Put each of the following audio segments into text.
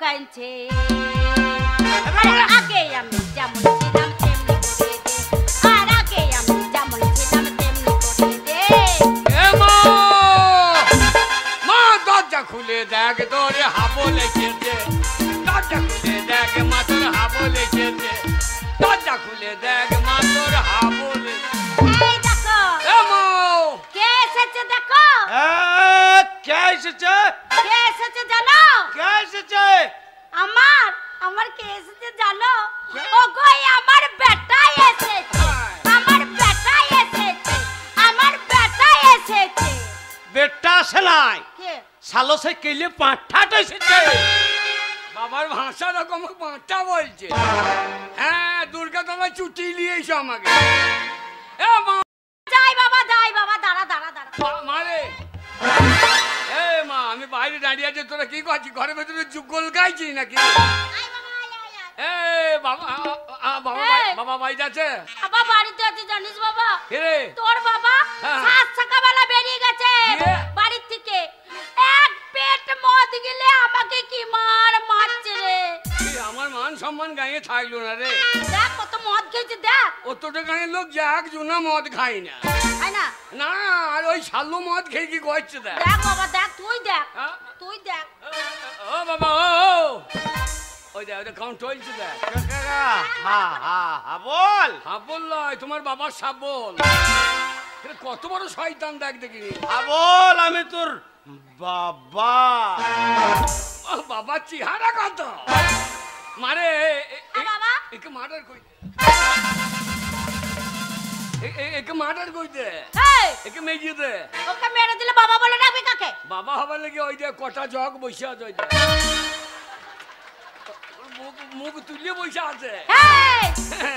কাঁদছে আগে আমি যেমন ছিলাম তেমনি করে দে আর আগে আমি যেমন ছিলাম তেমনি করে দে মা দরজা খুলে দেখ তোরে হাবো লেগেছে দরজা খুলে দেখ মা তোর হাবো লেগেছে দরজা খুলে দেখ মা তোর হাবো লেগেছে এই দেখো কে এসেছে দেখো কে এসেছে জানো কে এসেছে আমার কে এসেছে জানো ওগো আমার বেটা এসেছে আমার বেটা এসেছে আমার বেটা এসেছে বেটা আসে নাই কে শালো সে কেলে পাঁঠাটা এসেছে বাবার ভাষা রকম পাঁচটা বলছে হ্যাঁ দুর্গা তোমায় চুটি নিয়েছো আমাকে যাই বাবা দাঁড়া মারে মা আমি বাইরে দাঁড়িয়ে আছি তোরা কি করছিস ঘরের ভেতরে যুগল গাইছিস নাকি বাবা বাড়িতে আছে বাবা বাড়িতে আছে জানিস বাবা রে তোর বাবা সাত সকালবেলা বেরিয়ে গেছে বাড়ি থেকে এক পেট মদ গিলে আমাকে কি মারছে রে আমার মান সম্মান গায়ে থাকলো না রে দেখ কত মদ খেয়েছে দেখ অতটা গাঁয়ের লোক যাক জুনা মদ খাই না না না আর ওই শালু মদ খেয়ে কি করছে দেখ বাবা দেখ তুই দেখ ও বাবা ওই দেখ ওটা কাউন্ট চলছে দেখ হাবল নয় তোমার বাবার সাবল কত বড় শয়তান দেখ দেখিনি হাবল আমি তোর বাবা বাবার চেহারা কত মারে বাবা একে মার্ডার কই একে মার্ডার কই দে একে মেরে দে ওকে মেরে দিলে বাবা বলে ডাকবি কাকে বাবা হবার লাগি ওই দে কটা জগ বসে আছে ওই দে মুখ তুলিয়ে বসে আছে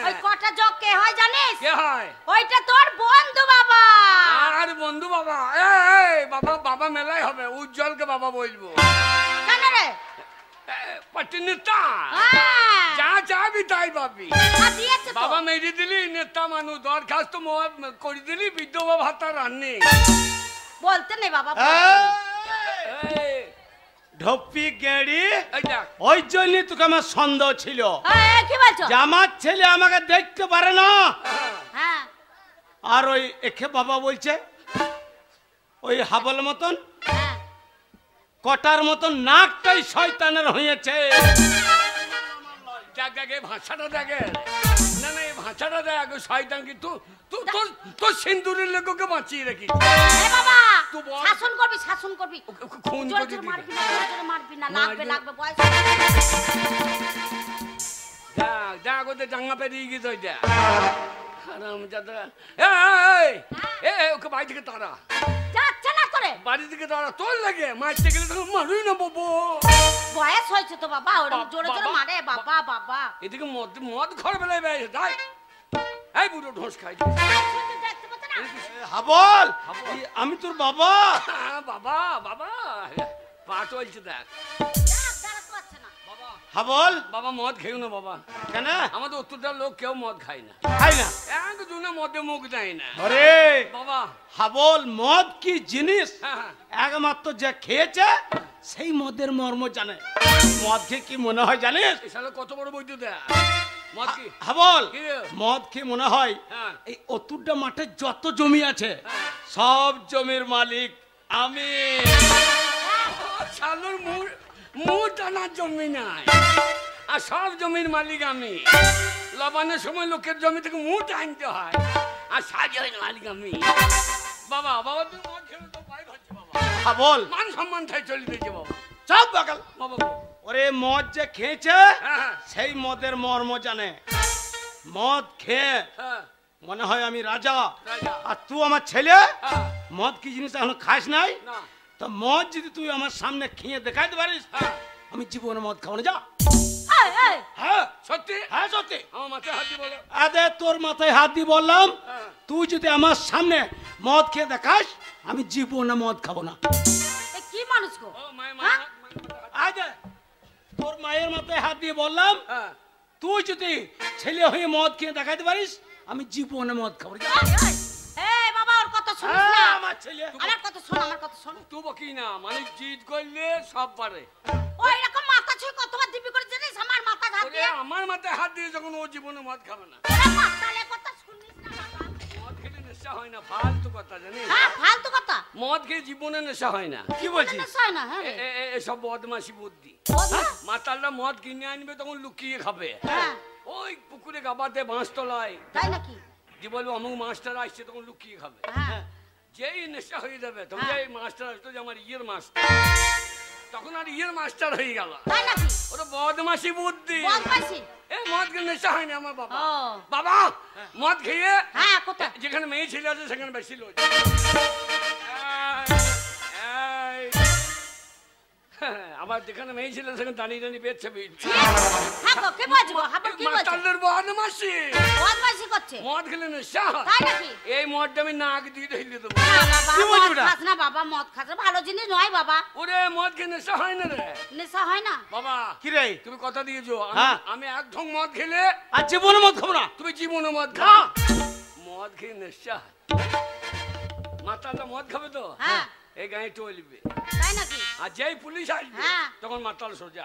ওই কটা জগ কে হয় জানিস কে হয় ওইটা তোর বন্ধু বাবা আর বন্ধু বাবা বাবা বাবা মেলাই হবে উজ্জ্বলকে বাবা বলবো কেন রে পার্টি নেতা যা চাবি তাই পাবি বাবা মেরে দিলি নেতা মানুষ দরখাস্ত করে দিলি বিধবা ভাতা রান্নি বলতে নেই বাবা ঢপ্পি গেড়ি ওই জন্য তোকে আমার সন্দেহ ছিল কি বলছো আমার ছেলে আমাকে দেখতে পারে না আর ওই একে বাবা বলছে ওই হাবল মতন কটার মতন নাকটাই শয়তানের হয়েছে ভাষাটা দেখে না না এই ভাষাটা দেখ শয়তান কি তোর সিন্দুরের লোককে বাঁচিয়ে রাখি শাসন করবি খুন মারবি না লাগবে বয়স দেখ ওদের জাঙ্গা পেরিয়ে গেছে ওইটা ওকে বাড়ি থেকে তারা যাচ্ছে না করে বাড়ি থেকে তারা তোর লাগে মারতে গেলে তখন মারুই না বাবু বয়স হয়েছে তো বাবা ওরকম জোরে জোরে মারে বাবা এদিকে মদ ঘর বেলায় বেড়ে তাই এই বুড়ো ঢোস খাই হাবল আমি তোর বাবা বাবা পা চলছে দেখ হাবল বাবা মদ খেয়েও না বাবা কেন আমাদের উত্তরটার লোক কেউ মদ খায় না একজনে মদে মুখ দেয় না আরে বাবা হাবল মদ কি জিনিস একমাত্র যে খেয়েছে সেই মদের মর্ম জানে মদ খেয়ে কি মনে হয় জানিস কত বড় বৈদ্য দেয় মদ কি হাবল মদ খেয়ে মনে হয় এই অতুরটা মাঠে যত জমি আছে সব জমির মালিক আমি শালুর মুখ টানার জমি নাই আর সব জমির মালিক আমি লবণের সময় লোকের জমি থেকে মুখ টানতে হয় আর সাজের মালিক আমি বাবা তুই মদ খেলে তো পাই ভাবছি বাবা হাবল মান সম্মান থাই চলে দিয়েছে বাবা সব বাগাল বাবা ওরে মদ যে খেয়েছে সেই মদের মর্ম জানে মদ খেয়ে মনে হয় আমি রাজা আর তুই আমার ছেলে মদ কি জিনিস এখনো খাস নাই তো মদ যদি তুই আমার সামনে খেয়ে দেখাইতে পারিস আমি জীবনে মদ খাবো না যা সত্যি সত্যি আমার মাথায় হাত দিয়ে বলো আরে তোর মাথায় হাত দিয়ে বললাম তুই যদি আমার সামনে মদ খেয়ে দেখাস আমি জীবনে মদ খাবো না কি মানুষ গো তোর মায়ের মাথায় হাত দিয়ে বললাম তুই যদি ছেলে হয়ে মদ খেয়ে দেখাইতে পারিস আমি জীবনে মদ খাবো না বাবা ওর কথা শুনিস না আমার ছেলে আমার কথা শোন তুই বকি না মানে জিদ করলে সব পারে ওই রকম মাথা ছুঁয়ে কতবার আমার মাথায় হাত দিয়ে যখন ও জীবনে মদ খাবে না। ওরে মাতালে কথা শুনিস না বাবা। মদ খেলে নেশা হয় না, ফালতু কথা জানিস? হ্যাঁ ফালতু কথা। মদ খেয়ে জীবনে নেশা হয় না। কি বলছিস? নেশা হয় না, হ্যাঁ রে। এসব বদমাশি বুদ্ধি। বদমাশ? মাতালরা মদ কিনে আনবে তখন লুকিয়ে খাবে। হ্যাঁ ওই পুকুরে গাবাতে বাঁশতলায় তাই নাকি? যে বলবো অমুক মাস্টার আসছে তখন লুকিয়ে খাবে। হ্যাঁ যেই নেশা হয়ে যাবে তখন হ্যাঁ। যেই মাস্টার আসতো যে আমার ইয়ের মাস্টার, তখন আর ইয়ের মাস্টার হয়ে গেল। তাই নাকি? ওরা বদমাশি বুদ্ধি। বদমাশি? এই মদ খেয়ে নেশা হয়নি আমার বাবা। ও বাবা মদ খেয়ে হ্যাঁ কোথায়? যেখানে মেয়ে ছেলে আছে সেখানে বেশি লোক। আবার যেখানে মেয়ে ছিল সেখানে দাঁড়িয়ে দাঁড়িয়ে বেচছে হাগো কে বাজবো? হাগো কি বাজবো? মাতালদের বদমাশি। বদমাশি করছে? মদ খেলে নেশা হয়। তাই নাকি? এই মদটা আমি নাক দিয়ে ঢেলে দেবো। না না বাবা কি বলছো মদ এটা? খাস না বাবা, মদ খাস না, ভালো জিনিস নয় বাবা। ওরে মদ খেয়ে নেশা হয় না রে নেশা হয় না? বাবা। কি রে? তুমি কথা দিয়েছো হ্যাঁ। আমি এক ঢং মদ খেলে আর জীবনে মদ খাবো না। তুমি জীবনে মদ না। খাও। মদ খেয়ে নেশা হয়। মাতালটা মদ খাবে তো হ্যাঁ এই গায়ে টলবে। তাই নাকি? আর যেই পুলিশ আসবে হ্যাঁ। তখন মাতাল সোজা।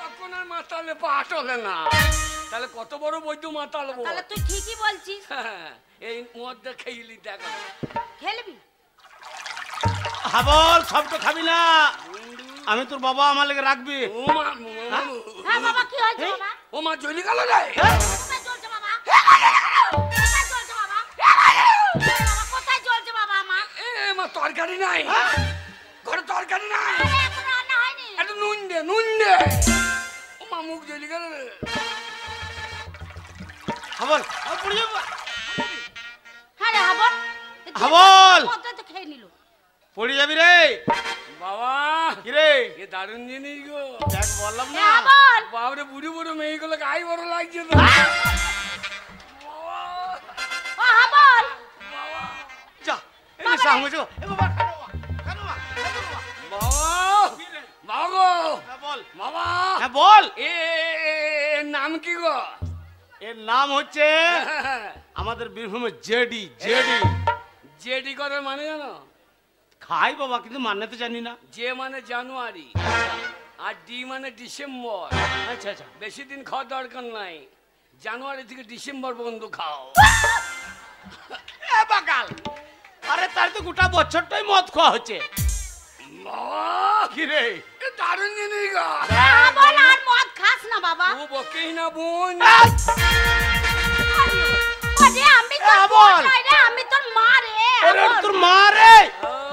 তখন আর মাতালে পা টলে না। তাহলে কত বড় বৈদ্য মাতাল হবো। তাহলে তুই ঠিকই বলছিস। হ্যাঁ, এই মদটা খেয়েলি দেখো। খেলবি? হাবল সব তো খাবি না। আমি তোর বাবা আমার লেগে রাখবি। ও মা, হ্যাঁ বাবা কি হয়েছে এই? বাবা? ও মা জ্বলি গেল রে। কোথায় জ্বলছে বাবা? কোথায় জ্বলছে বাবা? বাবা কোথায় জ্বলছে বাবা আমার? এ মা তরকারি নাই, ঘরে তরকারি নাই। আরে এখন রান্না হয়নি। একটু নুন দে, নুন দে। ও মা মুখ জ্বলি গেল রে। হাবল পড়ে যাবো। হ্যাঁ রে হাবল। হাবল! মদটা তো খেয়ে নিল। পড়ে যাবি রে। বাবা কি রে? এ দারুণ জিনিস গো। দেখ বললাম এ না। হাবল! বাবরে বুড়ি বুড়ো মেয়েগুলো গায়ে বড় লাগছে তো। ও হাবল! যা এই নে সামনে যা। এ বাবা খানো বাবা, খানো বাবা, খানো বাবা। বাবা কি রে? বাবা গো হ্যাঁ বল। বাবা হ্যাঁ বল। এর নাম কি গো? এর নাম হচ্ছে আমাদের বীরভূমের জেডি। জেডি জেডি করার মানে জানো? খাই বাবা কিন্তু মানে তো জানি না। জে মানে জানুয়ারি আর ডি মানে ডিসেম্বর। আচ্ছা আচ্ছা। বেশি দিন খাওয়ার দরকার নাই, জানুয়ারি থেকে ডিসেম্বর পর্যন্ত খাও। এ বাকাল, আরে তার তো গোটা বছরটাই মদ খাওয়া হচ্ছে। বাবা কি রে? এ দারুণ জিনিস গো। হাবল আর মদ খাস না বাবা। ও বকেই না বোন। ওরে আমি তো হাবল! নই রে, আমি তোর মা রে। আরে হাবল। তোর মা রে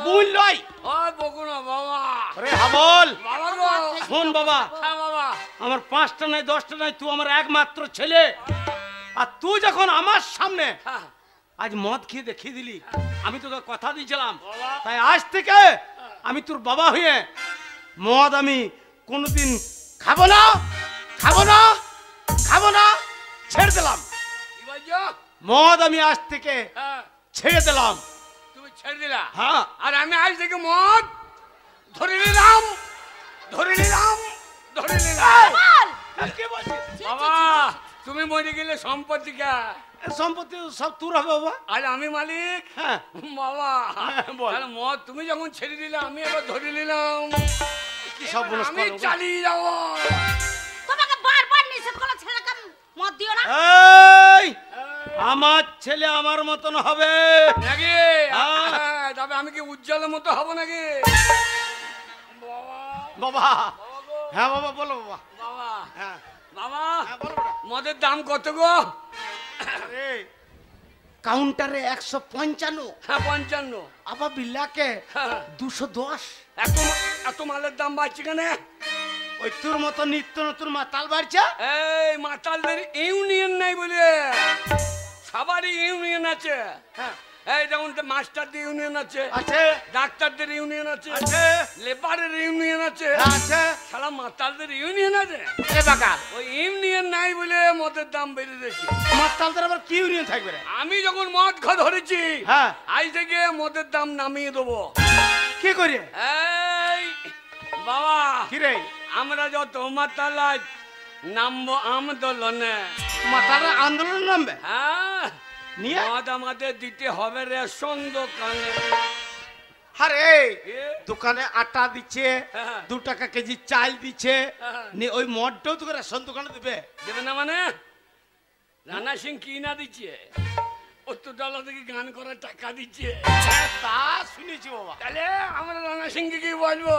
বুন লই। ও বকো না বাবা। আরে হাবল বাবা গো শোন বাবা, হ্যাঁ বাবা। আমার 5টা নাই 10টা নাই, তুই আমার একমাত্র ছেলে। আর তুই যখন আমার সামনে হ্যাঁ, আজ মদ খেয়ে দেখিয়ে দিলি, আমি তোকে কথা দিয়েছিলাম, বাবা। তাই আজ থেকে আমি তোর বাবা হয়ে মদ আমি কোনোদিন খাবো না, খাবো না, খাবো না, ছেড়ে দিলাম। কি বলছো? মদ আমি আজ থেকে হ্যাঁ, ছেড়ে দিলাম। তুমি ছেড়ে দিলা? হ্যাঁ। আর আমি আজ থেকে মদ ধরে নিলাম, ধরে নিলাম, ধরে নিলাম। হাবল! কে বলছিস? বাবা তুমি মরে গেলে সম্পত্তি কা? এ সম্পত্তি সব তোর হবে বাবা। আর আমি মালিক। হ্যাঁ বাবা হ্যাঁ, বল। তাহলে মদ তুমি যখন ছেড়ে দিলে আমি এবার ধরে নিলাম। কি সব এবার বলছ? আমি চালিয়ে যাবো। তোমাকে বারবার নিষেধ করলো ছেলেকে মদ দিও না। এই আমার ছেলে আমার মতন হবে। নাকি? হ্যাঁ। হ্যাঁ, তবে আমি কি উজ্জ্বলের মতো হবো নাকি? বাবা বাবা বাবা গো, হ্যাঁ বাবা বলো বাবা। বাবা হ্যাঁ বাবা হ্যাঁ বলো বাবা। মদের দাম কত গো? আরে কাউন্টারে 155, হ্যাঁ 55। আবার বিল্লাকে হ্যাঁ। 210। এত মালের দাম বাড়ছে কেন? ওই তোর মতো নিত্য নতুন মাতাল বাড়ছে। এই মাতালদের ইউনিয়ন নাই বলে, সবারই ইউনিয়ন আছে। হ্যাঁ এই যেমন মাস্টারদের ইউনিয়ন আছে, আছে ডাক্তারদের ইউনিয়ন আছে, আছে লেবারের ইউনিয়ন আছে, আছে। সারা মাতালদের ইউনিয়ন আছে। এ বাকা ওই ইউনিয়ন নাই বলে মদের দাম বেড়ে গেছে। মাতালদের আবার কি ইউনিয়ন থাকবে রে? আমি যখন মদ খাওয়া ধরেছি, হ্যাঁ। আজ থেকে মদের দাম নামিয়ে দেবো। কি করে? এই বাবা কি রে? আমরা যত মাতালায় নামবো আন্দোলনে। মাতালরা আন্দোলন নামবে? হ্যাঁ নিয়ে মদ আমাদের দিতে হবে রেশন দোকানে। আরে দোকানে আটা দিচ্ছে, 2 টাকা কেজি চাল দিচ্ছে, ওই মদটাও তোকে রেশন দোকানে দেবে? দেবে না মানে? রানা সিং কি না দিচ্ছে? 70 থেকে গান করার টাকা দিচ্ছে। তা শুনেছি বাবা। তাহলে আমরা রানা সিংকে কি বলবো?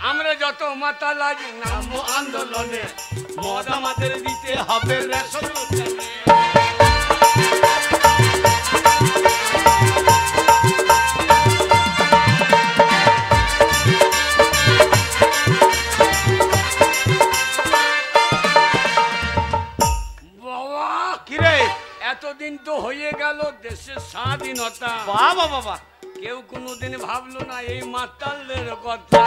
আমরা যত মাতাল আজ নামবো আন্দোলনে, মদ আমাদের দিতে হবে রেশন দোকানে। এতদিন তো হয়ে গেল দেশের স্বাধীনতা, বাবা বাবা, কেউ কোনোদিন ভাবলো না এই মাতালদের কথা।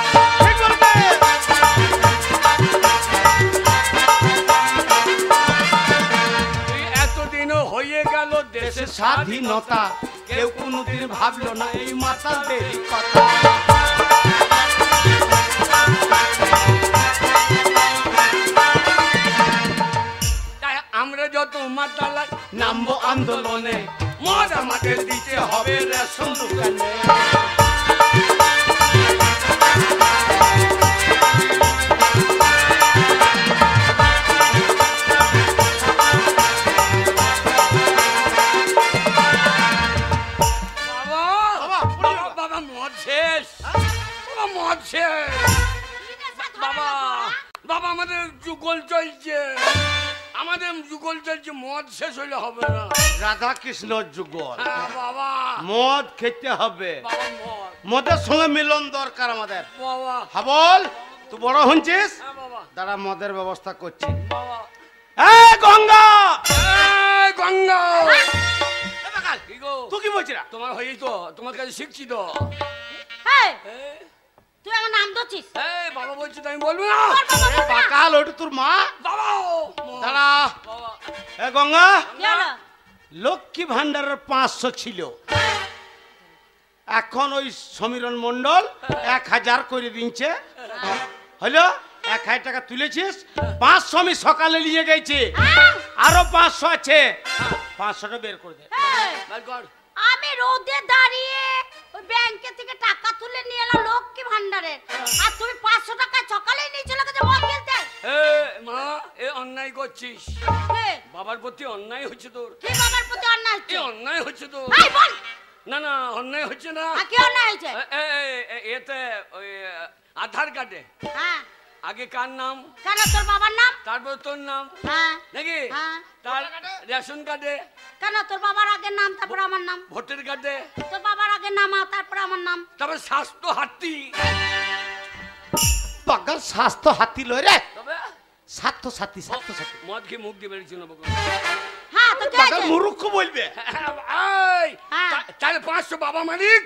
এতদিনও হয়ে গেল দেশের স্বাধীনতা, কেউ কোনোদিন ভাবলো না এই মাতালদের কথা। আমরা যত মাতাল নামবো আন্দোলনে, মদ আমাদের দিতে হবে রেশন দোকানে। বাবা মদ শেষ, মদ শেষ। বাবা বাবা আমাদের যুগল চলছে, আমাদের যুগল চলছে, মদ শেষ হইলে হবে না। রাধা কৃষ্ণ যুগল, বাবা মদ খেতে হবে, বাবা মদের সঙ্গে মিলন দরকার আমাদের। বাবা হাবল তুই বড় হচ্ছিস, বাবা দাঁড়া মদের ব্যবস্থা করছি। বাবা গঙ্গা, গঙ্গা তুই কি বলছিস? তোমার হয়েই তো, তোমার কাছে শিখছি তো। তুই আমার নাম ধরছিস? বাবা বলছি তো, আমি বলবো না। বাকাল ওটা তোর মা। বাবা দাঁড়া, গঙ্গা, লক্ষ্মী ভান্ডারের 500 ছিল, এখন ওই সমীরণ মন্ডল 1000 করে দিচ্ছে। হলো 1000 টাকা তুলেছিস, 500 আমি সকালে নিয়ে গেছি, আরো 500 আছে, 500টা বের করে দে। আমি রোদে দাঁড়িয়ে ওই ব্যাংকে থেকে টাকা তুলে নিয়ে এলাম লক্ষ্মী ভান্ডারের, আর তুমি 500 টাকা সকালেই নিয়ে চলে গেছো মদ খেলতে। মা এ অন্যায় করছিস, বাবার প্রতি অন্যায় হচ্ছে তোর। কি বাবার প্রতি অন্যায় হচ্ছে? অন্যায় হচ্ছে তোর। বল। না না অন্যায় হচ্ছে না। কি অন্যায় হয়েছে? এতে ওই আধার কার্ডে আগে কার নাম? কেন তোর বাবার নাম, তারপর তোর নাম নাকি? তার রেশন কার্ডে কেন তোর বাবার আগের নাম তারপর আমার নাম? ভোটার কার্ডে তোর বাবার আগের নাম তারপর আমার নাম, তারপর স্বাস্থ্য হাতি। বাগার স্বাস্থ্য হাতি লয় রে, তবে স্বাস্থ্য সাথী, স্বাস্থ্য সাথী। মদ খেয়ে মুখ দিয়ে বেরিয়েছিল বকো। হ্যাঁ তো কে আছে? মূর্খ বলবে। তাহলে 500 বাবা মালিক।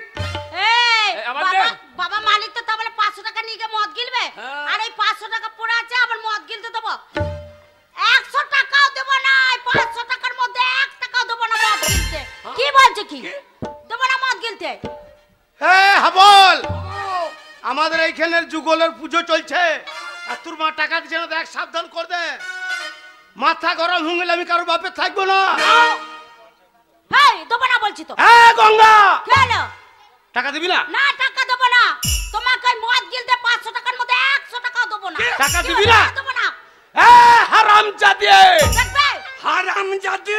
বাবা মালিক তো তাহলে 500 টাকা নিয়ে গিয়ে মদ গিলবে, আর এই 500 টাকা পড়ে আছে, আবার মদ গিলতে দেবো? 100 টাকাও দেবো না, 500 টাকার মধ্যে 1 টাকাও দেবো না মদ গিলতে। কি বলছে? কি দেবো না মদ গিলতে? হাবল, আমাদের এইখানের যুগলের পুজো চলছে, আর তোর মা টাকা দিচ্ছে না, দেখ সাবধান কর দে। মাথা গরম হয়ে গেলে আমি কারো বাপে থাকবো না। দেবো না বলছি তো। গঙ্গা, কেন টাকা দিবি না? না টাকা দেবো না, তোমাকে মদ গিলতে 500 টাকার মধ্যে 100 টাকাও দেবো না। টাকা দিবি না? দেবো না। হারামজাদি, দেখবে হারামজাদি।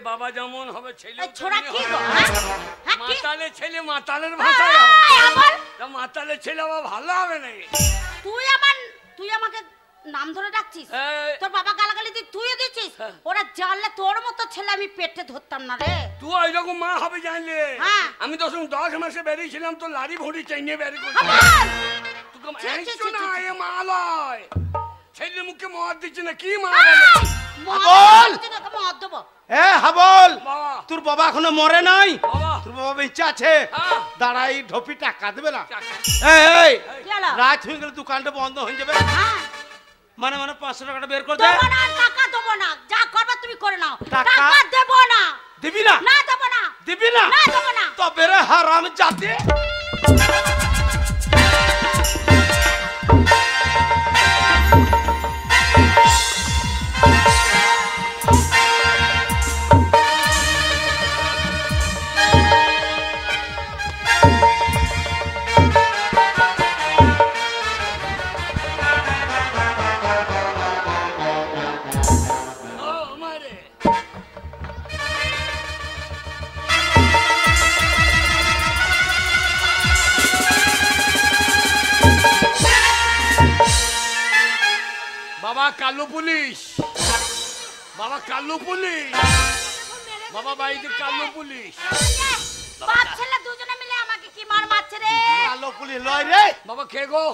বাবা যেমন হবে ছেলে ছোড়া কি গো? মাতালে ছেলে মাতালের ভাষায়, মাতালে ছেলে আবার ভালো হবে না। তুই আমাকে নাম ধরে ডাকছিস, তোর বাবা গালাগালি দিয়ে তুইও দিচ্ছিস, ওরা জানলে তোর মতো ছেলে আমি পেটে ধরতাম না রে। তুই ওইরকম মা হবে জানলে। আমি তো 10 মাসে বেরিয়েছিলাম, তো লারি ভরি চাইনিয়ে বেরিয়ে ছেলের মুখে মদ দিচ্ছে না, কি মা দেবো? হাবল, তোর বাবা এখনো মরে নাই, তোর বাবা বেঁচে আছে, দাঁড়াই ঢোপি টাকা দেবে না। রাত হয়ে গেলে দোকানটা বন্ধ হয়ে যাবে, মানে 500 টাকাটা বের করে দে। টাকা দেবো না, যা করবে তুমি করে নাও, টাকা দেবো না। দিবি না? না দেবো না। দিবি না? না দেবো না। তবে রে হারামজাদি। বাবা কালো পুলিশ, বাবা কালো পুলিশ, বাবা বাড়িতে কালো পুলিশ। বাপ ছেলে দুজনে মিলে আমাকে কি মার মারছে রে? কালো পুলিশ লয় রে। বাবা কে গো?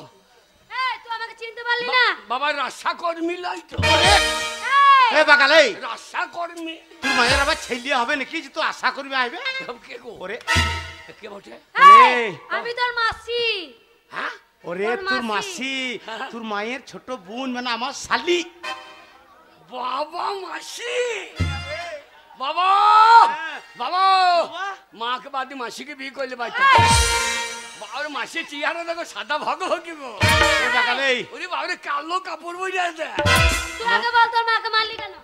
এই তুই আমাকে চিনতে পারলি না? বাবা রাস্তা কর্মী লাই তো। এ বাগাল এই রাস্তা কর্মী। তুই মায়ের আবার ছেলে হবে নাকি যে তুই আশা করবি আইবে? কে গো? ওরে কে বটে? এই, আমি তোর মাসি। হ্যাঁ ওরে তোর মাসি, তোর মায়ের ছোট বোন মানে আমার শালি। বাবা মাসি, বাবা বাবা মাকে বাদি মাসিকে বিয়ে করলে বাচ্চা। বাবার মাসি চেহারা দেখো সাদা ভাগ কি গো? এ বাগাল এই ওরে বাবারে কালো কাপড় বই আছে। তুই আগে বল তোর মাকে মারলি কেন?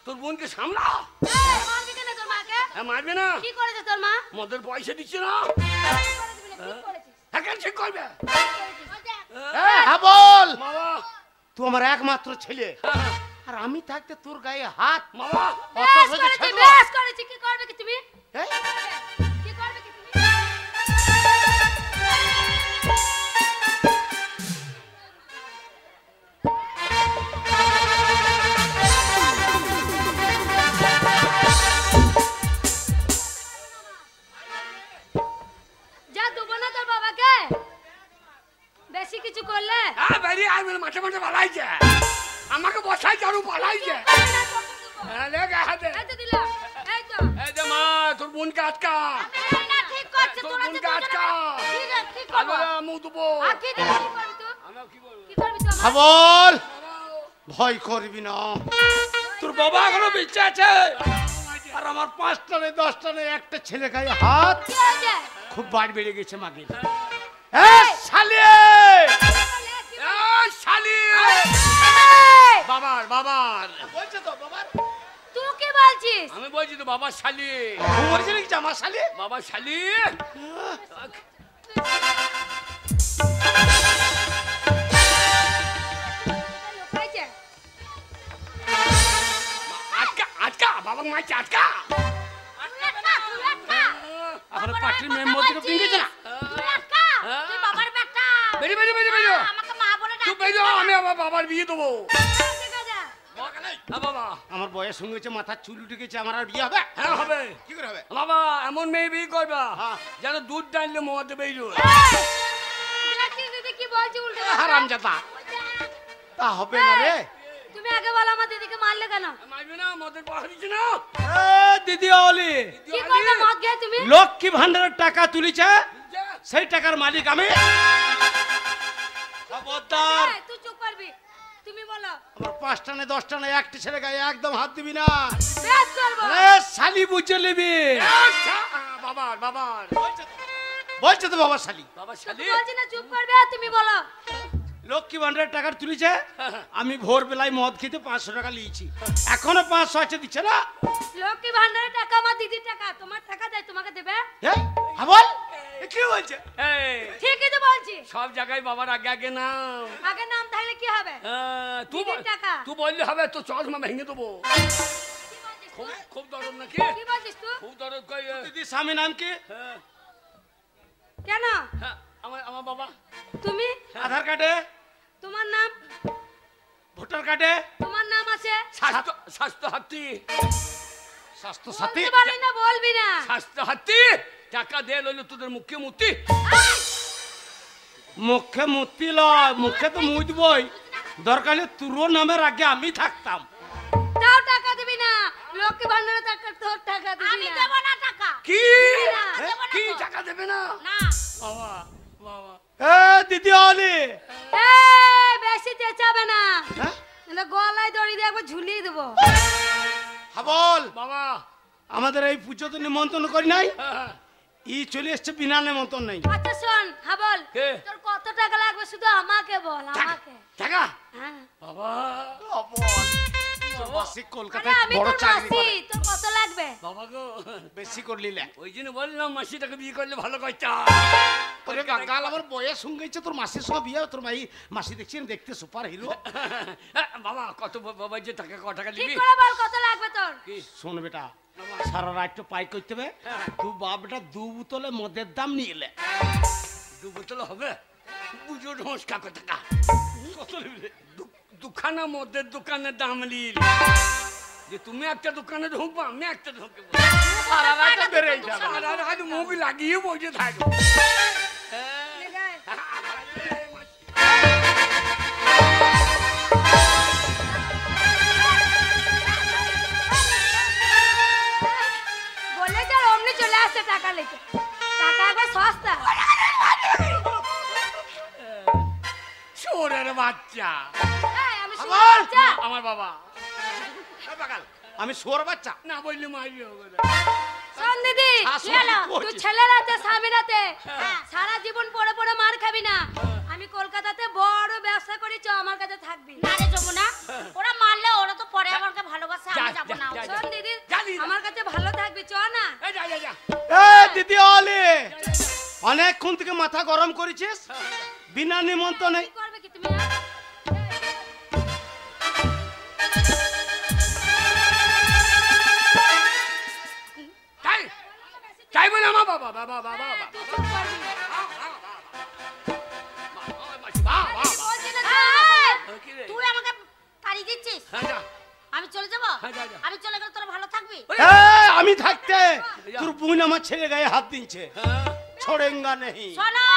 তোর বোনকে সামলা। এই, মারবি কেন তোর মাকে? হ্যাঁ মারবে না? কি করেছে তোর মা? মদের পয়সা দিচ্ছে না? কি করেছিস? হ্যাঁ কেন ঠিক করবে? হ্যাঁ বল। বাবা তুই আমার একমাত্র ছেলে, আর আমি থাকতে তোর গায়ে হাত। বাবা অত বেশ সোজা করেছি, ছাড়বো? বেশ করেছি। কি করবে কি তুমি? এই, কি করবে কি তুমি? যা দেবো না তোর বাবাকে বেশি কিছু করলে। হ্যাঁ বেরিয়ে আসবে মাঠে মাঠে পালাইছে, আমাকে বসাই চারু পালাইছে। হ্যাঁ লে হাতে এই তো দিলাম, এই তো। এই যে মা তোর বোনকে আটকা। এই না, ঠিক করছে, তোর তোরা যে বোনকে আটকা। দুজনে- ঠিক আছে, ঠিক করবো। আলো মুখ দেবো। আর কি দিবি, কি করবি তুই? আমি কি বলবো? কি করবি তুই আমার? হ্যাঁ বল। ভয় করবি না, তোর বাবা এখনো বেঁচে আছে, আর আমার 5টা নেই 10টা নেই একটা ছেলে গায়ে হাত। কি হয়েছে? খুব বাড়ি বেড়ে গেছে মাগে। শালি এই শালি এই, বাবার বাবার বলছে তো বাবার, তুই কি বলছিস? আমি বলছি তো বাবার শালি, বলছে নাকি যে আমার শালি? বাবার শালি। লোকাইছে? আটকা আটকা বাবা মাইছে আটকা। তুই আটকা, তুই আটকা। এখন বাবার পার্টির কথা মেম্বার থেকে বলছি। পিঙ্গেছে না? তুই আটকা, তুই বাবার বেটা। বেরিয়ে বেরিয়ে বেরিয়ে বেরিয়ে আমাকে মা বলে তুই ডাকবি বেরিয়ে না। আমি আমার বাবার বিয়ে দেবো। ঠিক আছে। হ্যাঁ বাবা আমার বয়স সঙ্গে হয়েছে, মাথার চুল উঠে গেছে, আমার আর বিয়ে হবে? হ্যাঁ হবে কি করে হবে? বাবা এমন মেয়ে বিয়ে করবা হ্যাঁ। যেন দুধ টানলে মদ বেরিয়ে। দেখছিস দিদি কি বলছে উল্টো? হারামজাদা, তা হবে না রে। তুমি আগে বলো আমার দিদিকে মারলে কেন? মারবে না মদের পাহাড় দিচ্ছে না। দিদি অলি কি করবে মদ খেয়ে তুমি? লক্ষ্মী ভান্ডারের টাকা তুলিছে, সেই টাকার মালিক আমি। খবরদার, এই, তুই চুপ করবি। তুমি বলো। আমার 5টা নেই 10টা নেই একটা ছেলে গায়ে একদম হাত দিবি না। বেশ করবো। শালি বুঝে নিবি। বাবার বাবার বলছে তো বাবা শালি। বাবার শালি বলছি না চুপ করবে, তুমি বলো। লক্ষ্মী ভান্ডারের টাকা তুলিছে, আমি ভোরবেলায় মদ খেতে 500 টাকা নিয়েছি, এখনো 500 আছে, দিচ্ছে না। লক্ষ্মী ভান্ডারের টাকা আমার দিদির টাকা, তোমার টাকা দেয় তোমাকে দেবে? হ্যাঁ বল, এ কি বলছে? এই ঠিকই তো বলছি। সব জায়গায় বাবার আগে আগে নাম। আগে নাম থাকলে কি হবে? তুই দিদির টাকা। তুই বললে হবে তো চশমা ভেঙে দেবো। কি বলছিস খুব তুই? খুব দরদ নাকি? কি বলছিস তুই? খুব দরদ কই? দিদি স্বামী নাম কি? হ্যাঁ কেন? হ্যাঁ আমার আমার বাবা তুমি? আধার কার্ডে, তোমার নাম? ভোটার কার্ডে, তোমার নাম আছে? স্বাস্থ্য স্বাস্থ্য হাতি স্বাস্থ্য সাথী। বলতে পারবি না, বলবি না। স্বাস্থ্য হাতি টাকা দে লইলে তোদের মুখে মুতি। এই, মুখে মুতি লয়, মুখে তো মুতবই, দরকার হলে তোর নামের আগে আমি থাকতাম। তাও টাকা দিবি না। লক্ষ্মী ভান্ডারের টাকা, তোর টাকা দিবি না। আমি দেব না টাকা। কি না, দেব না কি তো। টাকা দেবে না? না। বাবা বাবা দিদি অলি, এই, বেশি চেঁচাবে না। হ্যাঁ নাহলে গলায় দড়ি দিয়ে একবার ঝুলিয়ে দেবো। বল। বাবা আমাদের এই পুজো তো নিমন্ত্রণ করি নাই, হ্যাঁ, ই চলে এসছে বিনা নিমন্ত্রণ নাই। আচ্ছা শোন, হ্যাঁ বল। কে? তোর কত টাকা লাগবে শুধু আমাকে বল, আমাকে। টাকা হ্যাঁ। বাবা বল, তোর মাসি আরে কলকাতায় আমি বড় তোর চাকরি মাসি, করে তোর কত লাগবে? বাবা গো বেশি করলিলে ওই জন্য বললাম মাসিটাকে বিয়ে করলে ভালো করতে ওরে বাঙ্গাল আমার বয়স সঙ্গে গেছে তোর মাসির সঙ্গে বিয়ে তোর মাই মাসি দেখছি দেখতে সুপার হিরো বাবা কত বাবা যে টাকা ক টাকা ঠিক দিবি করে বল কত লাগবে তোর? কি শোন বেটা সারা রাত পাই করতে হবে তুই বাপ বেটা 2 বোতলে মদের দাম নিয়ে এলে 2 বোতল হবে বুঝো ঢোস কাকো টাকা কত নিবি দুখানা মদের দোকানের দাম লিল যে তুমি একটা দোকানে ঢুকবো আমি একটা ঢুকবো সারা রাত বেড়ে যাবে সারা রাত মুখ লাগিয়ে বসে থাকবো লে গায়ে। বলে যার অমনি চলে আসছে টাকা লেকে, টাকা একবার সস্তা। চোরের বাচ্চা এই, আমি শুনতে আমার? পাচ্ছি। আমার বাবা বাগাল আমি সোর বাচ্চা না বললে মারবি হবে শোন দিদি, শাশুড়ি কি হলো? কইছে। তুই ছেলের হাতে স্বামীর হাতে সারা জীবন পড়ে পড়ে মার খাবি না। আমি কলকাতাতে বড় ব্যবসা করি, চ আমার কাছে থাকবি। না রে যমুনা, ওরা মারলে ওরা তো পরে আমাকে ভালোবাসে, আমি যা, যাব না। যা, যা। শোন দিদি, জানি না। আমার কাছে ভালো থাকবি, চ না। এই যা যা যা এ দিদি অলি অনেকক্ষণ থেকে মাথা গরম করেছিস বিনা নিমন্ত্রণে কি করবে কি তুমি? হ্যাঁ? তাই তাই বলে আমার বাবা বাবা বাবা এই, তুই চুপ করবি। বলছি না, চুপ। তুই আমাকে তাড়িয়ে দিচ্ছিস, আমি চলে যাব। হ্যাঁ, যা, যা। আমি চলে গেলে তোরা ভালো থাকবি। এ আমি থাকতে তোর বোন আমার ছেলে গায়ে হাত দিচ্ছে ছোড়েঙ্গা নেই শোনো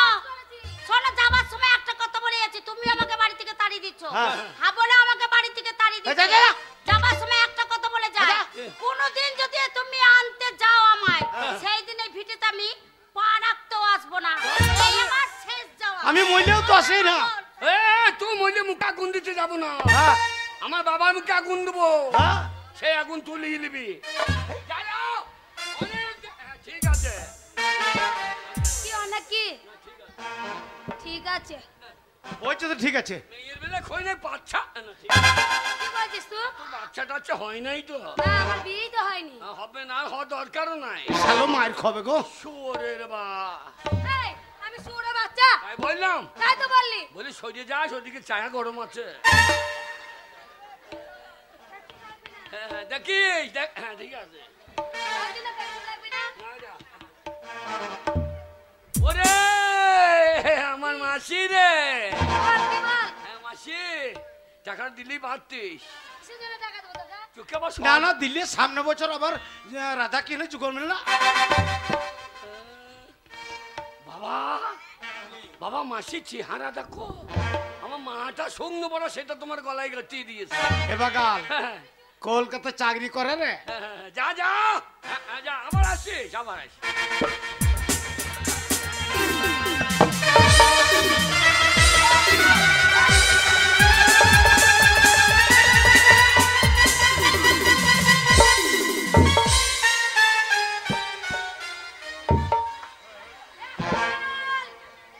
শোনো, যাবার সময় একটা কথা বলে যাচ্ছি, তুমি আমাকে বাড়ি থেকে তাড়িয়ে দিচ্ছ। হ্যাঁ। হ্যাঁ বলে আমাকে বাড়ি থেকে তাড়িয়ে যা, দিচ্ছ। যা, যা। যাবার সময় একটা কথা বলে যা, যা। কোনোদিন যদি তুমি আনতে যাও আমায়, সেই দিন এই ভিটেতে আমি পা রাখতেও আসবো না। এই আমার শেষ যাওয়া। আমি মরলেও তো আসি না এ তুই মধ্যে মুখে আগুন দিতে যাবো না হ্যাঁ, আমার বাবার মুখে আগুন দেবো হ্যাঁ। সেই আগুন তুলিয়ে নিবি যা, যাও। ঠিক আছে কি অনেক কি? ঠিক আছে। বলছে তো ঠিক আছে মেয়ের বেলা খই নাই বাচ্চা না, ঠিক কি বলছিস তুই? তোর বাচ্চা টাচ্চা হয় নাই তো না, আমার বিয়েই তো হয়নি। হবে না হওয়ার দরকারও নাই শালো মায়ের খবে গো শুয়োরের বা এই, আমি শুয়োরের বাচ্চা? তাই বললাম তাই তো বললি। বলি সরিয়ে যাস ওদিকে চায়া গরম আছে হ্যাঁ, দেখিস দেখ হ্যাঁ ঠিক আছে বলছি না, পেছন লাগবি না? যা, যা। ওরে আমার মাসি রে বল, কি বল? হ্যাঁ মাসি টাকা দিলি পারতিস কিসের জন্য টাকা দেবো তোকে? চোখে আবার না না দিল্লি সামনে বছর আবার রাধা কিনে যুগল মিলে না বাবা বাবা মাসি চেহারা দেখো আমার মাটা সঙ্গ বড় সেটা তোমার গলায় গাঁচিয়ে দিয়েছে এবার গাল হ্যাঁ, কলকাতা চাকরি করে রে হ্যাঁ, যা যা হ্যাঁ, যা আবার আসিস আবার আসিস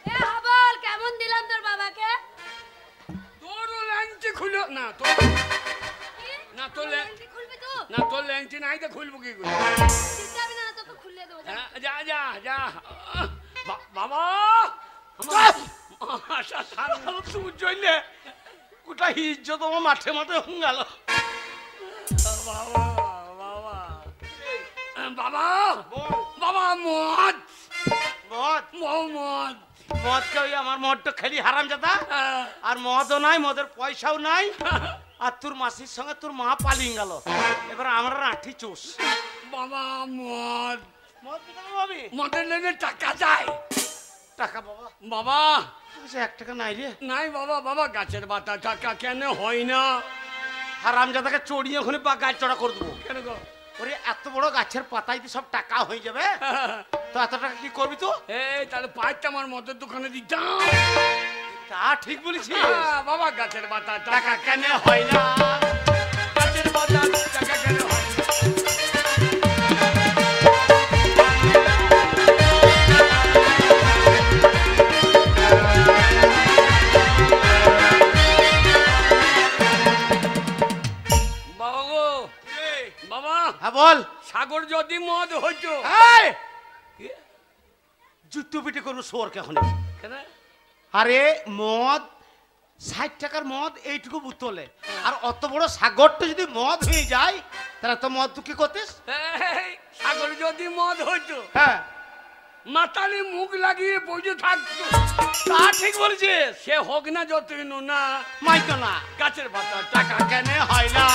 এ হবল, কেমন দিলাম তোর বাবাকে? তোরও ল্যাংটি খুলো না তোর কি? না তোর ল্যাং- ল্যাংটি খুলবি তুই? না তোর ল্যাংটি নাই তো খুলবো কি করে ঠিক যাবি না, তোকে খুলে দেবো, যা। হ্যাঁ, যা যা যা বাবা আমার আশা থাকলো তুই জইলে গোটা ইজ্জত আমার মাঠে মাঠে হয়ে গেল বাবা বাবা বাবা বাবা মদ মদ মদ মদ খাই আমার মদটা খালি হারাম জাদা হ্যাঁ, আর মদও নাই মদের পয়সাও নাই আর তোর মাসির সঙ্গে তোর মা পালিয়ে গেল এবার আমরা লাঠি চোষ বাবা মদ মদ কোথায় পাবি মদের লেনে টাকা চাই টাকা বাবা বাবা তোর কাছে 1 টাকা নাই রে নাই বাবা বাবা গাছের বাতা টাকা কেন হয় না হারাম জাদাকে চড়িয়ে ওখানে বা গাছ চড়া করে দেবো কেন গো ওরে এত বড় গাছের পাতায় সব টাকা হয়ে যাবে তো এত টাকা কি করবি তো এই তাহলে পাঁচটা আমার মদের দোকানে দিতাম তা ঠিক বলেছিস বাবা গাছের বাতা টাকা টাকা কেন হয় না গাছের বাতা টাকা কেন হয় না? বাবা সাগর যদি মদ হইতো এই জুতো পিটে করবো শোর কেন? কেন? আরে মদ 60 টাকার মদ এইটুকু বোতলে, আর অত বড় সাগরটা যদি মদ হয়ে যায় তাহলে তো মদ তুই কি করতিস? এই, সাগর যদি মদ হইতো হ্যাঁ মাতালে মুখ লাগিয়ে বসে থাকতো। তা ঠিক বলছিস। সে হোক না যতই না মাইতো না গাছের পাতা টাকা কেন হয় না?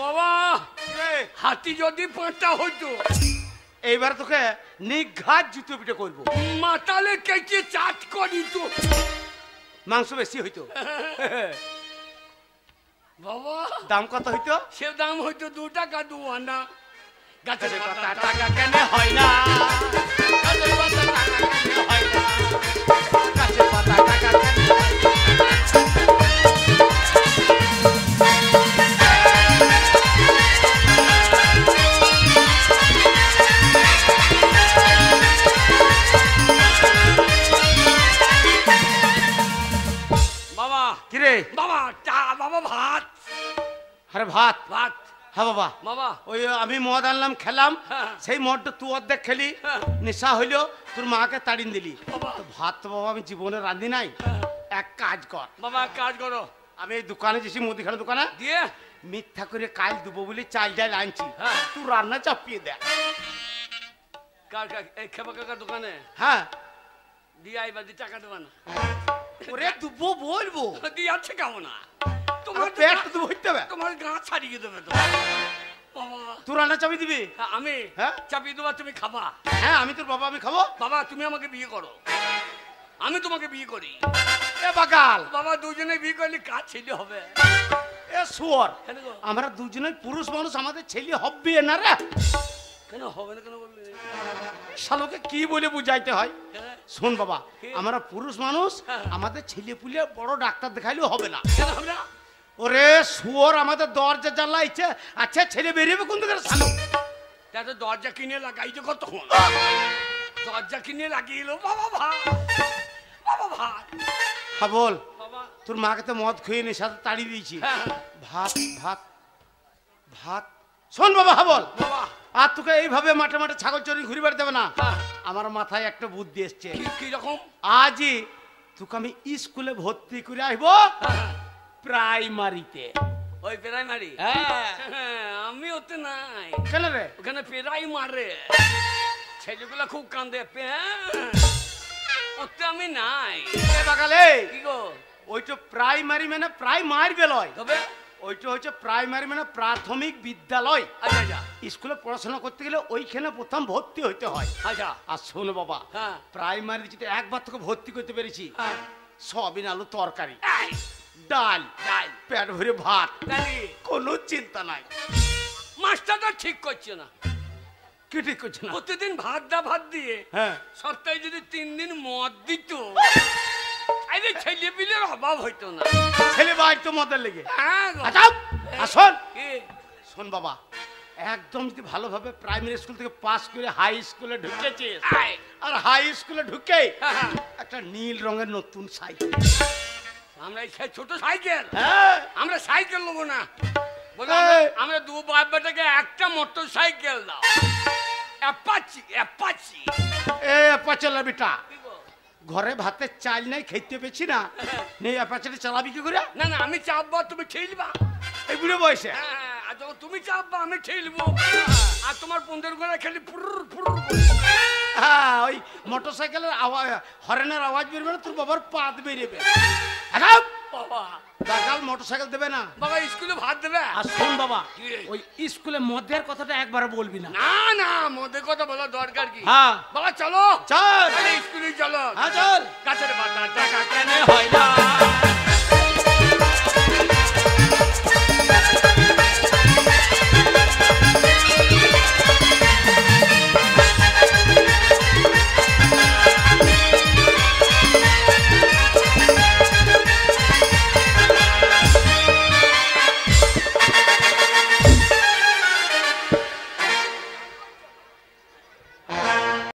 বাবা হাতি যদি পাঁচটা হইতো এইবার তোকে নিঘাত জুতো পিটে করবো। মাতালে কেটে চাট করিত। মাংস বেশি হইতো। বাবা দাম কত হইতো? সে দাম হইতো 2 টাকা 2 আনা। গাছের পাতা টাকা কেন হয় না? গাছের পাতা টাকা কেন হয় না? গাছের পাতা টাকা কেন হয় না? বাবা কিরে বাবা বাবা ভাত। আরে ভাত? ভাত হ্যাঁ বাবা। বাবা ওই আমি মদ আনলাম খেলাম, হ্যাঁ। সেই মদটা তুই অর্ধেক খেলি, হ্যাঁ। নেশা হইলো, তোর মাকে তাড়িন দিলি। বাবা। তো ভাত তো বাবা আমি জীবনে রাঁধি নাই। এক কাজ কর, বাবা কাজ করো। আমি এই দোকানে যেছি, মুদিখানা দোকানে দিয়ে মিথ্যা করে কাল দেবো বলে চাল ডাল আনছি, হ্যাঁ। তুই রান্না চাপিয়ে দেখ। এই খেপা কাকার দোকানে হ্যাঁ দিয়ে আইবা, দিয়ে টাকা দেবা না? ওরে দুবো বলবো, দিয়ে আছে কেমন না তোমার তোমার পেট তো হইতে হবে, তোমার গা ছাড়িয়ে দেবে তো। বাবা তুই রান্না চাপিয়ে দিবি? হ্যাঁ, আমি হ্যাঁ? চাপিয়ে দেবা, তুমি খাবা। হ্যাঁ আমি তোর বাবা, আমি খাবো। বাবা তুমি আমাকে বিয়ে করো, আমি তোমাকে বিয়ে করি। এ বাগাল, বাবা দুজনে বিয়ে করলে কাজ ছেলে হবে। এ শুয়োর, কেন গো? আমরা দুজনে পুরুষ মানুষ, আমাদের ছেলে হবে না রে। কেন হবে না কেন বললে? শালোকে কি বলে বুঝাইতে হয়? হ্যাঁ? শোন বাবা, কি? আমরা পুরুষ মানুষ, হ্যাঁ। আমাদের ছেলে পুলে বড় ডাক্তার দেখাইলেও হবে না। কেন হবে না? ওরে শুয়োর, আমাদের দরজা জ্বালা ইচ্ছে, আচ্ছা ছেলে বেরিয়েবে কোন দিকে শালো? তাতে দরজা কিনে লাগাইছে কতক্ষণ? দরজা কিনে লাগিয়েলো। বাবা ভাত, বাবা ভাত। হ্যাঁ বল, বাবা তোর মাকে তো মদ খুঁয়ে নি, সাথে তাড়িয়ে দিয়েছি। হ্যাঁ। ভাত ভাত ভাত। শোন বাবা, হ্যাঁ বল। বাবা আর তোকে এইভাবে মাঠে মাঠে ছাগল চড়ি ঘুরি বেড়াতে হবে না। হ্যাঁ। আমার মাথায় একটা বুদ্ধি এসছে। কি রকম? আজই তোকে আমি স্কুলে ভর্তি করে আসবো, প্রাইমারিতে। ওই প্রাইমারি? হ্যাঁ। আমি ওতে নাই। কেন রে? ওখানে পেরাই মারে, ছেলেগুলো খুব কান্দে। ওতে আমি নাই। এ বাগালে, কি গো? ওইটা প্রাইমারি মানে প্রাইমারি বেলয়, তবে ওইটা হচ্ছে প্রাইমারি মানে প্রাথমিক বিদ্যালয়। আচ্ছা আচ্ছা স্কুলে পড়াশোনা করতে গেলে ওইখানে প্রথম ভর্তি হইতে হয়। আচ্ছা। আর শোন বাবা, হ্যাঁ। প্রাইমারি যদি একবার তোকে ভর্তি করতে পেরেছি, হ্যাঁ। সয়াবিন আলু তরকারি, এই, ডাল, ডাল, পেট ভরে ভাত, ডালি। কোনো চিন্তা নাই। মাস্টারটা ঠিক করছে না। কি ঠিক করছে না? প্রতিদিন ভাত দিয়ে হ্যাঁ। সপ্তাহে যদি 3 দিন মদ দিত, আরে ছেলে পিলের অভাব হইতো না। ছেলে ভাই তো মদের লেগে। হ্যাঁ গো। আচ্ছা, আর শোন, কি? শোন বাবা, একদম যদি ভালোভাবে প্রাইমারি স্কুল থেকে পাস করে হাই স্কুলে ঢুকেছিস, এই, আর হাই স্কুলে ঢুকে হ্যাঁ। একটা নীল রঙের নতুন সাইকেল। আমরা এই ছোট সাইকেল, হ্যাঁ। আমরা সাইকেল নেবো না। বলে এই। আমরা 2 বাপ বেটাকে একটা মোটর সাইকেল দাও। Apache, Apache. এ পাচলা বেটা, কি গো? ঘরে ভাতের চাল নাই, খেতে পেছি না, নেই অ্যাপাচেটা চালাবি কি করে? না না, আমি চাপবা, তুমি ঠেলবা। এই বুড়ো বয়সে? হ্যাঁ, আর যখন তুমি চাপবা আমি ঠেলবো। আর তোমার বন্ধুর ঘরে খেলি ফুরুর ফুরুর। হ্যাঁ, ওই মোটর সাইকেলের আওয়াজ, হরেনের আওয়াজ বেরবে না, তোর বাবার পাত বেরিয়েবে। আচ্ছা, বাবা দাগাল মোটর সাইকেল দেবে না। বাবা স্কুলে ভাত দেবে? আর শোন বাবা, কি? ওই স্কুলে মদের কথাটা একবার বলবি না। না না, মদের কথা বলার দরকার কি? হ্যাঁ। বাবা চলো, চল। তাহলে স্কুলে চলো। হ্যাঁ চল। গাছের পাতা টাকা কেন হয় না?